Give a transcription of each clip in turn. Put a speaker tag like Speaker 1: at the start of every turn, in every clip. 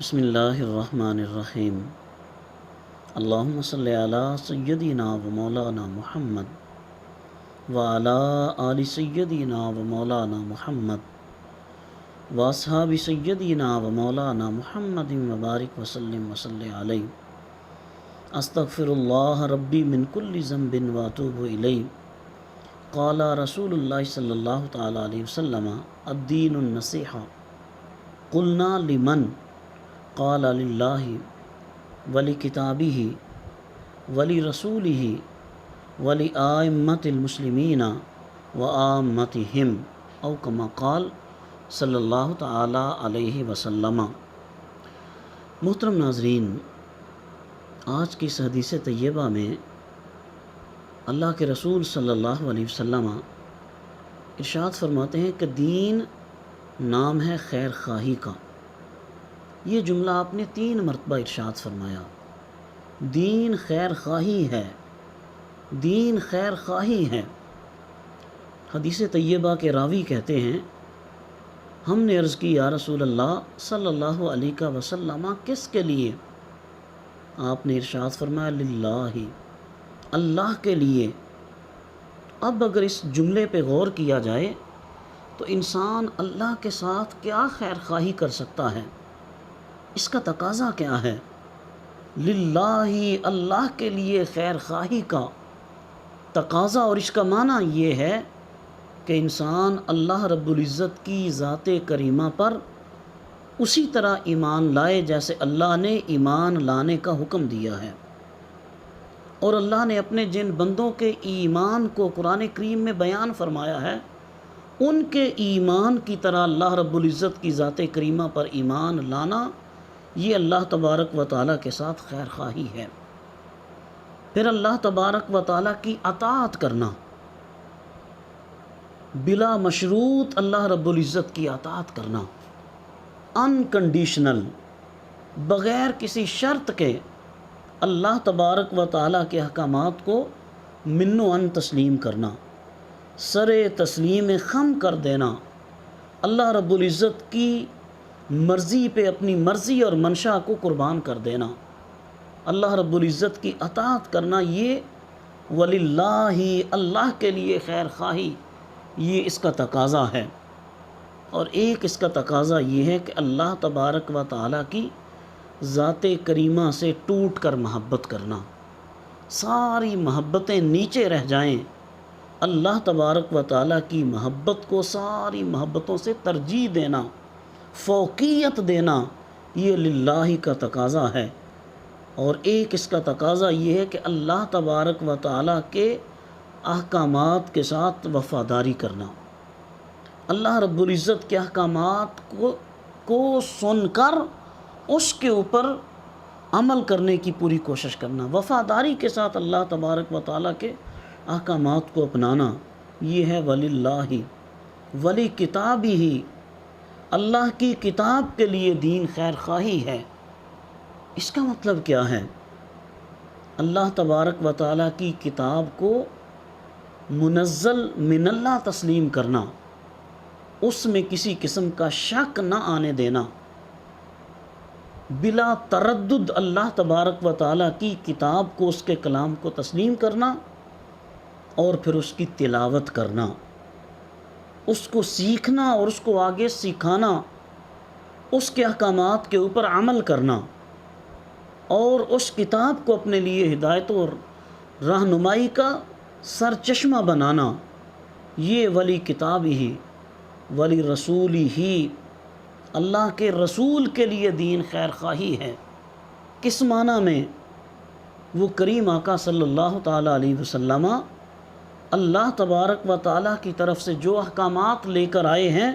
Speaker 1: بسم اللہ الرحمن الرحیم۔ اللہم صلی علی سیدنا و مولانا محمد وعلی آل سیدنا و مولانا محمد واصحاب سیدنا و مولانا محمد وبارک وسلم وصلی علیہ۔ استغفر اللہ ربی من کل ذنب واتوب الیہ۔ قال رسول اللہ صلی اللہ تعالی علیہ وسلم الدین النصیحہ۔ قلنا لمن؟ قال للہ ولکتابہ ولرسولہ ولأئمۃ المسلمین وعامتہم، او کما قال صلی اللہ تعالی علیہ وسلم۔ محترم ناظرین، آج کی اس حدیث طیبہ میں اللہ کے رسول صلی اللہ علیہ وسلم ارشاد فرماتے ہیں کہ دین نام ہے خیر خواہی کا۔ یہ جملہ آپ نے 3 مرتبہ ارشاد فرمایا، دین خیر خواہی ہے، دین خیر خواہی ہے۔ حدیث طیبہ کے راوی کہتے ہیں، ہم نے عرض کی یا رسول اللہ صلی اللہ علیہ وسلم کس کے لیے؟ آپ نے ارشاد فرمایا للہ، اللہ کے لیے۔ اب اگر اس جملے پہ غور کیا جائے تو انسان اللہ کے ساتھ کیا خیر خواہی کر سکتا ہے؟ اس کا تقاضا کیا ہے؟ للہ، اللہ کے لیے خیر خواہی کا تقاضا، اور اس کا معنی یہ ہے کہ انسان اللہ رب العزت کی ذات کریمہ پر اسی طرح ایمان لائے جیسے اللہ نے ایمان لانے کا حکم دیا ہے، اور اللہ نے اپنے جن بندوں کے ایمان کو قرآن کریم میں بیان فرمایا ہے، ان کے ایمان کی طرح اللہ رب العزت کی ذات کریمہ پر ایمان لانا، یہ اللہ تبارک و تعالیٰ کے ساتھ خیر خواہی ہے۔ پھر اللہ تبارک و تعالیٰ کی اطاعت کرنا، بلا مشروط اللہ رب العزت کی اطاعت کرنا، انکنڈیشنل، بغیر کسی شرط کے اللہ تبارک و تعالیٰ کے احکامات کو من و ان تسلیم کرنا، سر تسلیم خم کر دینا، اللہ رب العزت کی مرضی پہ اپنی مرضی اور منشا کو قربان کر دینا، اللہ رب العزت کی اطاعت کرنا، یہ وللہ، اللہ کے لیے خیر خواہی، یہ اس کا تقاضا ہے۔ اور ایک اس کا تقاضا یہ ہے کہ اللہ تبارک و تعالیٰ کی ذات کریمہ سے ٹوٹ کر محبت کرنا، ساری محبتیں نیچے رہ جائیں، اللہ تبارک و تعالیٰ کی محبت کو ساری محبتوں سے ترجیح دینا، فوقیت دینا، یہ للہ کا تقاضا ہے۔ اور ایک اس کا تقاضا یہ ہے کہ اللہ تبارک و تعالیٰ کے احکامات کے ساتھ وفاداری کرنا، اللہ رب العزت کے احکامات کو سن کر اس کے اوپر عمل کرنے کی پوری کوشش کرنا، وفاداری کے ساتھ اللہ تبارک و تعالیٰ کے احکامات کو اپنانا، یہ ہے وللہ، ولی کتابی ہی، اللہ کی کتاب کے لیے دین خیر خواہی ہے۔ اس کا مطلب کیا ہے؟ اللہ تبارک و تعالیٰ کی کتاب کو منزل من اللہ تسلیم کرنا، اس میں کسی قسم کا شک نہ آنے دینا، بلا تردد اللہ تبارک و تعالیٰ کی کتاب کو، اس کے کلام کو تسلیم کرنا، اور پھر اس کی تلاوت کرنا، اس کو سیکھنا اور اس کو آگے سکھانا، اس کے احکامات کے اوپر عمل کرنا، اور اس کتاب کو اپنے لیے ہدایت اور رہنمائی کا سرچشمہ بنانا، یہ ولی کتاب ہی ولی رسول ہی، اللہ کے رسول کے لیے دین خیر خواہی ہے۔ کس معنی میں؟ وہ کریم آقا صلی اللہ تعالیٰ علیہ وسلم اللہ تبارک و تعالیٰ کی طرف سے جو احکامات لے کر آئے ہیں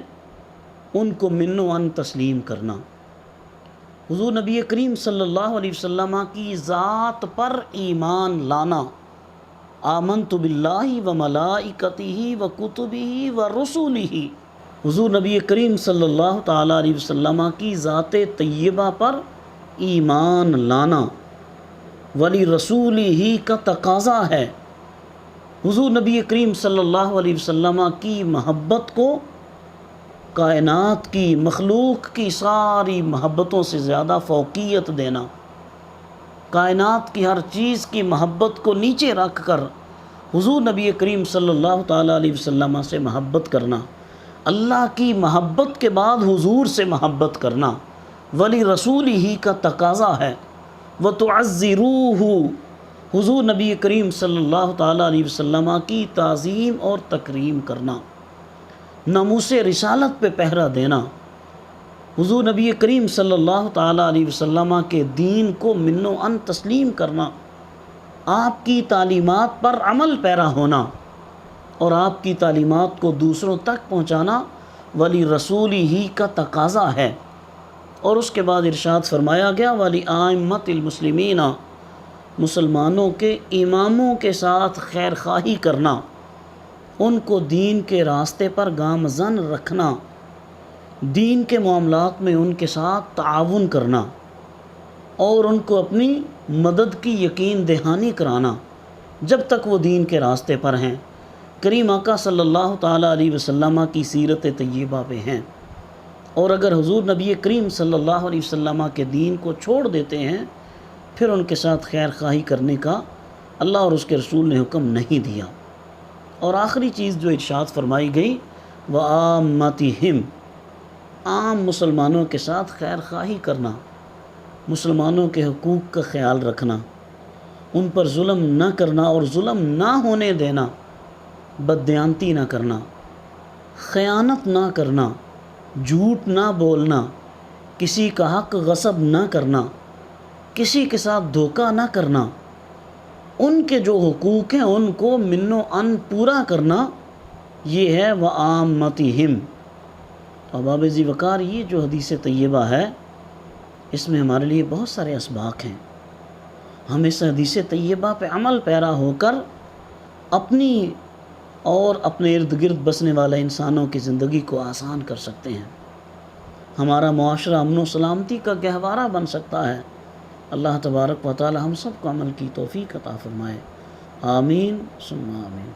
Speaker 1: ان کو من و ان تسلیم کرنا، حضور نبی کریم صلی اللہ علیہ وسلم کی ذات پر ایمان لانا، آمنت باللہ و ملائکتہ و کتبہ و رسولہ، حضور نبی کریم صلی اللہ تعالیٰ علیہ وسلم کی ذات طیبہ پر ایمان لانا، ولی رسولہ کا تقاضا ہے، حضور نبی کریم صلی اللہ علیہ وسلم کی محبت کو کائنات کی مخلوق کی ساری محبتوں سے زیادہ فوقیت دینا، کائنات کی ہر چیز کی محبت کو نیچے رکھ کر حضور نبی کریم صلی اللہ تعالیٰ علیہ وسلم سے محبت کرنا، اللہ کی محبت کے بعد حضور سے محبت کرنا ولی رسول ہی کا تقاضا ہے۔ وَتُعَزِّرُوهُ، حضور نبی کریم صلی اللہ تعالیٰ علیہ وسلم کی تعظیم اور تکریم کرنا، ناموس رسالت پہ پہرا دینا، حضور نبی کریم صلی اللہ تعالیٰ علیہ وسلم کے دین کو من و عن تسلیم کرنا، آپ کی تعلیمات پر عمل پیرا ہونا اور آپ کی تعلیمات کو دوسروں تک پہنچانا ولی رسول ہی کا تقاضا ہے۔ اور اس کے بعد ارشاد فرمایا گیا ولی ائمۃ المسلمین، مسلمانوں کے اماموں کے ساتھ خیر خواہی کرنا، ان کو دین کے راستے پر گامزن رکھنا، دین کے معاملات میں ان کے ساتھ تعاون کرنا اور ان کو اپنی مدد کی یقین دہانی کرانا جب تک وہ دین کے راستے پر ہیں، کریم آقا صلی اللہ تعالیٰ علیہ وسلم کی سیرت طیبہ پہ ہیں۔ اور اگر حضور نبی کریم صلی اللہ علیہ وسلم کے دین کو چھوڑ دیتے ہیں پھر ان کے ساتھ خیر خواہی کرنے کا اللہ اور اس کے رسول نے حکم نہیں دیا۔ اور آخری چیز جو ارشاد فرمائی گئی وَعَامَّتِهِمْ، عام مسلمانوں کے ساتھ خیر خواہی کرنا، مسلمانوں کے حقوق کا خیال رکھنا، ان پر ظلم نہ کرنا اور ظلم نہ ہونے دینا، بددیانتی نہ کرنا، خیانت نہ کرنا، جھوٹ نہ بولنا، کسی کا حق غصب نہ کرنا، کسی کے ساتھ دھوکہ نہ کرنا، ان کے جو حقوق ہیں ان کو من و عن پورا کرنا، یہ ہے وَعَامَّتِهِمْ۔ احباب ذی وقار، یہ جو حدیث طیبہ ہے اس میں ہمارے لیے بہت سارے اسباق ہیں۔ ہم اس حدیث طیبہ پہ عمل پیرا ہو کر اپنی اور اپنے ارد گرد بسنے والے انسانوں کی زندگی کو آسان کر سکتے ہیں، ہمارا معاشرہ امن و سلامتی کا گہوارہ بن سکتا ہے۔ اللہ تبارک و تعالی ہم سب کو عمل کی توفیق عطا فرمائے، آمین ثم آمین۔